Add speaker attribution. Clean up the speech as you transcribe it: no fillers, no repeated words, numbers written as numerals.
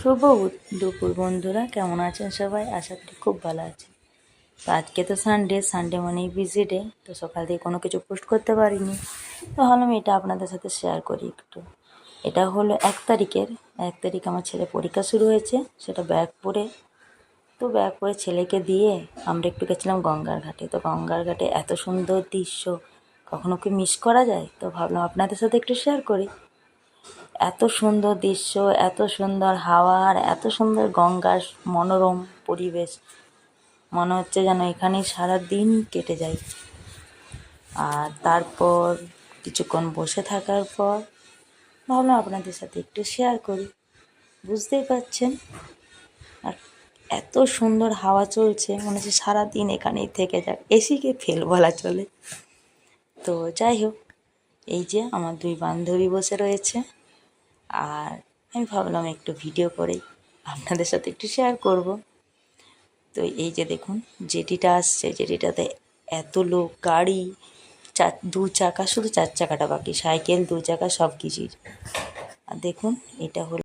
Speaker 1: শুভ দুপুর বন্ধুরা, কেমন আছেন সবাই? আশা করি খুব ভালো আছেন। তো আজকে তো সানডে মানেই বিজি ডে। তো সকাল থেকে কোনো কিছু পোস্ট করতে পারিনি, তো ভাবলাম এটা আপনাদের সাথে শেয়ার করি একটু। এটা হলো 1 তারিখ আমার ছেলে পরীক্ষা শুরু হয়েছে, সেটা ব্যাগ পরে। তো ব্যাগ পরে ছেলেকে দিয়ে আমরা একটু গেছিলাম গঙ্গার ঘাটে। তো গঙ্গার ঘাটে এত সুন্দর দৃশ্য, কখনো কি মিস করা যায়? তো ভাবলাম আপনাদের সাথে একটু শেয়ার করি। এত সুন্দর দৃশ্য, এত সুন্দর হাওয়া, আর এত সুন্দর গঙ্গার মনোরম পরিবেশ, মনে হচ্ছে যেন এখানেই সারা দিন কেটে যায়। আর তারপর কিছুক্ষণ বসে থাকার পর ভাবলাম আপনাদের সাথে একটু শেয়ার করি। বুঝতেই পারছেন, আর এত সুন্দর হাওয়া চলছে, মনে হচ্ছে সারাদিন এখানেই থেকে যাক, এসিকে ফেল বলা চলে। তো যাই হোক, এই যে আমার 2 বান্ধবী বসে রয়েছে, আর আমি ভাবলাম একটু ভিডিও করে আপনাদের সাথে একটু শেয়ার করব। তো এই যে দেখুন, জেটিটা আসছে, জেটিটাতে এত লোক, গাড়ি, 2 চাকা, শুধু 4 চাকাটা বাকি, সাইকেল, 2 চাকা সব কিছুই। আর দেখুন, এটা হলো